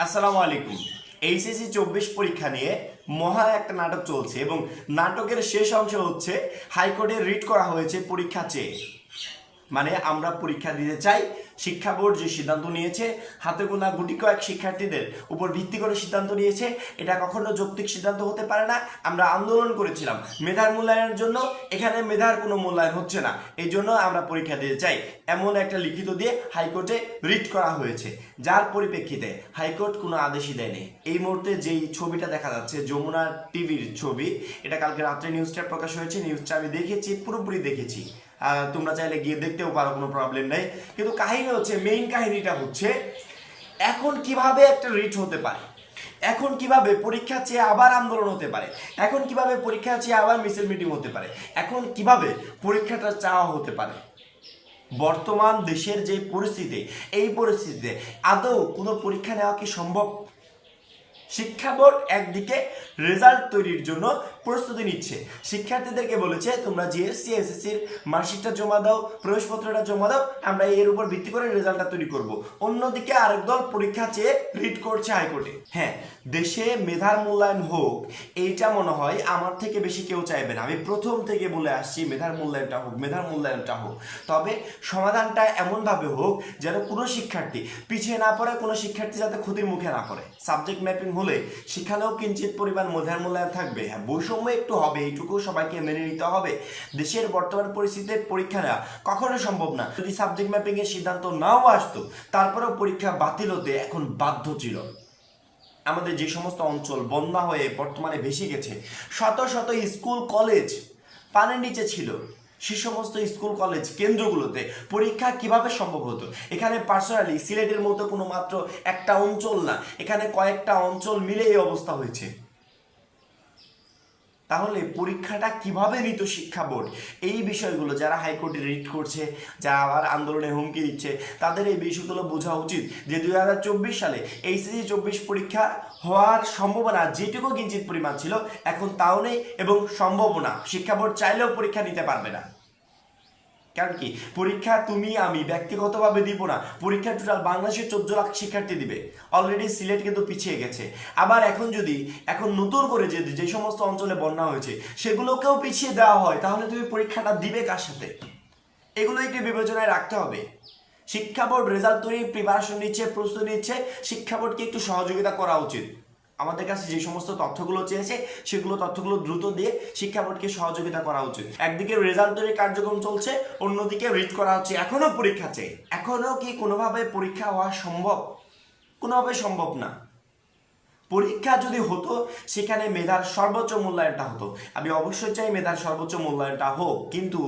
আসসালামু আলাইকুম। এইচএসসি 24 পরীক্ষা নিয়ে মহা একটা নাটক চলছে এবং নাটকের শেষ অংশ হচ্ছে হাইকোর্টে রিট করা হয়েছে পরীক্ষা চেয়ে। মানে আমরা পরীক্ষা দিতে চাই, শিক্ষা বোর্ড যে সিদ্ধান্ত নিয়েছে, হাতে গোনা গুটি কয়েক শিক্ষার্থীদের উপর ভিত্তি করে সিদ্ধান্ত নিয়েছে, এটা কখনো যৌক্তিক সিদ্ধান্ত হতে পারে না। আমরা আন্দোলন করেছিলাম মেধার মূল্যায়নের জন্য, এখানে মেধার কোনো মূল্যায়ন হচ্ছে না, এই জন্য আমরা পরীক্ষা দিতে চাই এমন একটা লিখিত দিয়ে হাইকোর্টে রিট করা হয়েছে, যার পরিপ্রেক্ষিতে হাইকোর্ট কোনো আদেশই দেয়নি। এই মুহূর্তে যেই ছবিটা দেখা যাচ্ছে যমুনা টিভির ছবি, এটা কালকে রাত্রে নিউজটা প্রকাশ হয়েছে। নিউজটা আমি দেখেছি, পুরোপুরি দেখেছি, তোমরা চাইলে গিয়ে দেখতেও পারো, কোনো প্রবলেম নেই। কিন্তু কাহিনী হচ্ছে, মেইন কাহিনীটা হচ্ছে এখন কিভাবে একটা রিট হতে পারে, এখন কিভাবে পরীক্ষা চেয়ে আবার আন্দোলন হতে পারে, এখন কিভাবে পরীক্ষা চেয়ে আবার মিছিল মিটিং হতে পারে, এখন কিভাবে পরীক্ষাটা চাওয়া হতে পারে। বর্তমান দেশের যে পরিস্থিতি, এই পরিস্থিতিতে আদৌ কোনো পরীক্ষা নেওয়া কি সম্ভব? শিক্ষা বোর্ড একদিকে রেজাল্ট তৈরির জন্য প্রস্তুতি নিচ্ছে, শিক্ষার্থীদেরকে বলেছে তোমরা জিএসসি এসএসসির মার্কশিটটা জমা দাও, প্রবেশপত্রটা জমা দাও, আমরা এর উপর ভিত্তি করে রেজাল্টটা তৈরি করব। অন্যদিকে আরেক দল পরীক্ষা চেয়ে রিট করছে হাইকোর্টে। হ্যাঁ, দেশে মেধার মূল্যায়ন হোক, এইটা মনে হয় আমার থেকে বেশি কেউ চাইবে না। আমি প্রথম থেকে বলে আসছি মেধার মূল্যায়নটা হোক, মেধার মূল্যায়নটা হোক, তবে সমাধানটা এমনভাবে হোক যেন কোনো শিক্ষার্থী পিছিয়ে না পড়ে, কোনো শিক্ষার্থী যাতে ক্ষতির মুখে না পড়ে। সাবজেক্ট ম্যাপিং হলে সেখানেও কিঞ্চিত পরিমাণ মেধার মূল্যায়ন থাকবে। হ্যাঁ, বৈষম্য একটু হবে, এইটুকু সবাইকে মেনে নিতে হবে। দেশের বর্তমান পরিস্থিতিতে পরীক্ষা নেওয়া কখনো সম্ভব না। যদি সাবজেক্ট ম্যাপিং এর সিদ্ধান্ত নাও আসতো, তারপরেও পরীক্ষা বাতিল হতে এখন বাধ্য ছিল। আমাদের যে সমস্ত অঞ্চল বন্যা হয়ে বর্তমানে ভেসে গেছে, শত শত স্কুল কলেজ পানির নিচে ছিল, সে সমস্ত স্কুল কলেজ কেন্দ্রগুলোতে পরীক্ষা কিভাবে সম্ভব হতো? এখানে পার্সোনালি সিলেটের মতো কোনো মাত্র একটা অঞ্চল না, এখানে কয়েকটা অঞ্চল মিলে এই অবস্থা হয়েছে। তাহলে পরীক্ষাটা কিভাবে নিত শিক্ষা বোর্ড? এই বিষয়গুলো যারা হাইকোর্টে রিট করছে, যারা আবার আন্দোলনে হুমকি দিচ্ছে, তাদের এই বিষয়গুলো বোঝা উচিত যে 2024 সালে এইচএসসি 24 পরীক্ষা হওয়ার সম্ভাবনা যেটুকু কিঞ্চিত পরিমাণ ছিল, এখন তাও নেই এবং সম্ভাবনা শিক্ষা বোর্ড চাইলেও পরীক্ষা নিতে পারবে না। কারণ কি, পরীক্ষা তুমি আমি ব্যক্তিগতভাবে দিব না, পরীক্ষা টোটাল বাংলাদেশের 14 লাখ শিক্ষার্থী দিবে। অলরেডি সিলেট কিন্তু পিছিয়ে গেছে। আবার এখন নতুন করে যে সমস্ত অঞ্চলে বন্যা হয়েছে সেগুলোকেও পিছিয়ে দেওয়া হয়, তাহলে তুমি পরীক্ষাটা দিবে কার সাথে? এগুলো একটু বিবেচনায় রাখতে হবে। শিক্ষা বোর্ড রেজাল্ট তৈরি প্রিপারেশন নিচ্ছে, প্রস্তুতি নিচ্ছে, শিক্ষা বোর্ডকে একটু সহযোগিতা করা উচিত। আমাদের কাছে যে সমস্ত তথ্যগুলো চেয়েছে সেগুলো তথ্যগুলো দ্রুত দিয়ে শিক্ষা বোর্ডকে সহযোগিতা করা উচিত। একদিকে রেজাল্ট তৈরির কার্যক্রম চলছে, অন্যদিকে রিট করা হচ্ছে, এখনো পরীক্ষা চেয়ে। এখনো কি কোনোভাবে পরীক্ষা হওয়া সম্ভব? কোনোভাবে সম্ভব না। পরীক্ষা যদি হতো, সেখানে মেধার সর্বোচ্চ মূল্যায়নটা হতো। আমি অবশ্যই চাই মেধার সর্বোচ্চ মূল্যায়নটা হোক, কিন্তু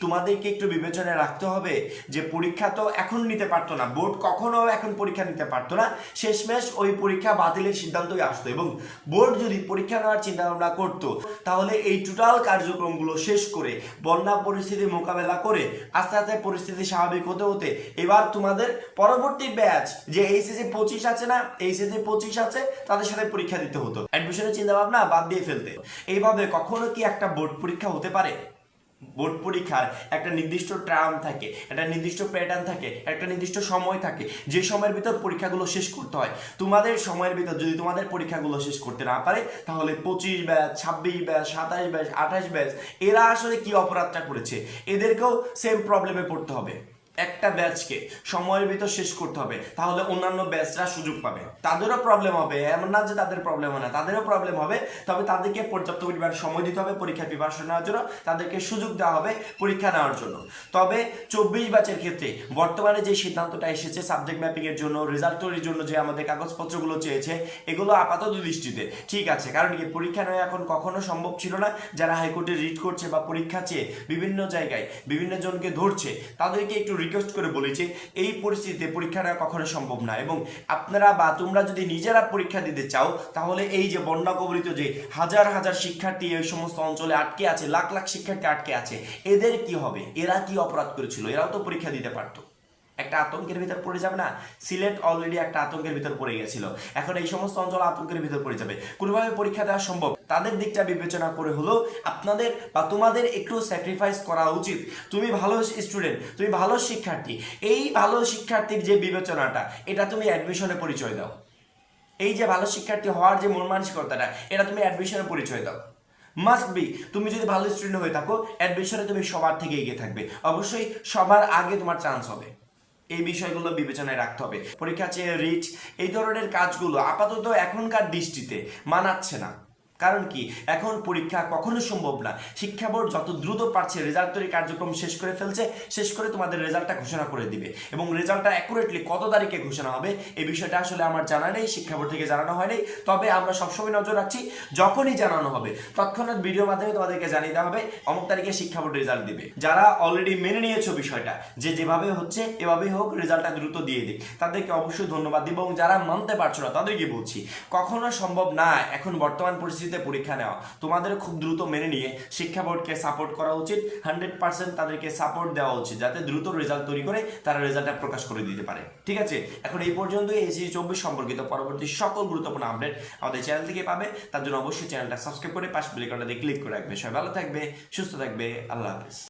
তোমাদেরকে একটু বিবেচনায় রাখতে হবে যে পরীক্ষা তো এখন নিতে পারতো না, বোর্ড কখনো এখন পরীক্ষা নিতে পারতো না। শেষমেশ ওই পরীক্ষা বাতিলের সিদ্ধান্তই আসতো, এবং বোর্ড যদি পরীক্ষা নেওয়ার চিন্তা ভাবনা করতো, তাহলে এই টোটাল কার্যক্রমগুলো শেষ করে বন্যা পরিস্থিতি মোকাবেলা করে আস্তে আস্তে পরিস্থিতি স্বাভাবিক হতে হতে এবার তোমাদের পরবর্তী ব্যাচ যে এইচএসসি 25 আছে না, এইচএসসি 25 আছে, তাদের সাথে পরীক্ষা দিতে হতো। অ্যাডমিশনের চিন্তা ভাবনা বাদ দিয়ে ফেলতে। এইভাবে কখনো কি একটা বোর্ড পরীক্ষা হতে পারে? বোর্ড পরীক্ষার একটা নির্দিষ্ট টার্ম থাকে, একটা নির্দিষ্ট প্যাটার্ন থাকে, একটা নির্দিষ্ট সময় থাকে, যে সময়ের ভিতর পরীক্ষাগুলো শেষ করতে হয়। তোমাদের সময়ের ভিতর যদি তোমাদের পরীক্ষাগুলো শেষ করতে না পারে, তাহলে 25 ব্যাচ, 26 ব্যাচ, 27 ব্যাচ, 28 ব্যাচ, এরা আসলে কি অপরাধটা করেছে? এদেরকেও সেম প্রবলেমে পড়তে হবে। একটা ব্যাচকে সময়ের ভিতর শেষ করতে হবে, তাহলে অন্যান্য ব্যাচরা সুযোগ পাবে। তাদেরও প্রবলেম হবে, এমন না যে তাদের প্রবলেম হয় না, তাদেরও প্রবলেম হবে। তবে তাদেরকে পর্যাপ্ত পরিমাণ সময় দিতে হবে পরীক্ষার প্রিপারেশন নেওয়ার জন্য, তাদেরকে সুযোগ দেওয়া হবে পরীক্ষা নেওয়ার জন্য। তবে 24 ব্যাচের ক্ষেত্রে বর্তমানে যে সিদ্ধান্তটা এসেছে সাবজেক্ট ম্যাপিং এর জন্য, রেজাল্ট তৈরির জন্য যে আমাদের কাগজপত্রগুলো চেয়েছে, এগুলো আপাতত দৃষ্টিতে ঠিক আছে। কারণ কি, পরীক্ষা নেওয়া এখন কখনো সম্ভব ছিল না। যারা হাইকোর্টে রিট করছে বা পরীক্ষা চেয়ে বিভিন্ন জায়গায় বিভিন্ন জনকে ধরছে, তাদেরকে একটু রিকোয়েস্ট করে বলেছি, এই পরিস্থিতিতে পরীক্ষা নেওয়া কখনো সম্ভব না। এবং আপনারা বা তোমরা যদি নিজেরা পরীক্ষা দিতে চাও, তাহলে এই যে বন্যা কবলিত যে হাজার হাজার শিক্ষার্থী এই সমস্ত অঞ্চলে আটকে আছে, লাখ লাখ শিক্ষার্থী আটকে আছে, এদের কি হবে? এরা কি অপরাধ করেছিল? এরাও তো পরীক্ষা দিতে পারতো। একটা আতঙ্কের ভিতর পড়ে যাবে না? সিলেট অলরেডি একটা আতঙ্কের ভিতর পড়ে গেছিল, এখন এই সমস্ত অঞ্চল আতঙ্কের ভিতর পড়ে যাবে। কোনোভাবে পরীক্ষা দেওয়া সম্ভব? তাদের দিকটা বিবেচনা করে হলো আপনাদের বা তোমাদের একটু স্যাক্রিফাইস করা উচিত। তুমি ভালো স্টুডেন্ট, তুমি ভালো শিক্ষার্থী, এই ভালো শিক্ষার্থীর যে বিবেচনাটা, এটা তুমি অ্যাডমিশনে পরিচয় দাও। এই যে ভালো শিক্ষার্থী হওয়ার যে মন মানসিকতাটা, এটা তুমি অ্যাডমিশনের পরিচয় দাও। মাস্ট বি, তুমি যদি ভালো স্টুডেন্ট হয়ে থাকো অ্যাডমিশনে তুমি সবার থেকে এগিয়ে থাকবে, অবশ্যই সবার আগে তোমার চান্স হবে। এই বিষয়গুলো বিবেচনায় রাখতে হবে। পরীক্ষা চেয়ে রিট এই ধরনের কাজগুলো আপাতত এখনকার দৃষ্টিতে মানাচ্ছে না। কারণ কি, এখন পরীক্ষা কখনো সম্ভব না। শিক্ষা বোর্ড যত দ্রুত পারছে রেজাল্ট তৈরি কার্যক্রম শেষ করে ফেলছে, শেষ করে তোমাদের রেজাল্টটা ঘোষণা করে দিবে, এবং রেজাল্টটা অ্যাকুরেটলি কত তারিখে ঘোষণা হবে এই বিষয়টা আসলে আমার জানা নেই, শিক্ষা বোর্ড থেকে জানানো হয়নি। তবে আমরা সবসময় নজর রাখছি, যখনই জানানো হবে তৎক্ষণাৎ ভিডিওর মাধ্যমে তোমাদেরকে জানিয়ে দেওয়া হবে অমুক তারিখে শিক্ষা বোর্ড রেজাল্ট দিবে। যারা অলরেডি মেনে নিয়েছো বিষয়টা যে যেভাবে হচ্ছে এভাবেই হোক রেজাল্টটা দ্রুত দিয়ে দিক, তাদেরকে অবশ্যই ধন্যবাদ দিব। এবং যারা মানতে পারছো না তাদেরকে বলছি, কখনো সম্ভব না এখন বর্তমান পরিস্থিতিতে পরীক্ষা নেওয়া। তোমাদের খুব দ্রুত মেনে নিয়ে শিক্ষা বোর্ডকে সাপোর্ট করা উচিত, 100% তাদেরকে সাপোর্ট দেওয়া উচিত, যাতে দ্রুত রেজাল্ট তৈরি করে তারা রেজাল্টটা প্রকাশ করে দিতে পারে। ঠিক আছে, এখন এই পর্যন্তই এসএসসি 24 সম্পর্কিত পরবর্তী সকল গুরুত্বপূর্ণ আপডেট আমাদের চ্যানেল থেকে পাবে। তার জন্য অবশ্যই চ্যানেলটা সাবস্ক্রাইব করে পাশে বেল আইকনটা দিয়ে ক্লিক করে রাখবে। সবাই ভালো থাকবে, সুস্থ থাকবে, আল্লাহ হাফেজ।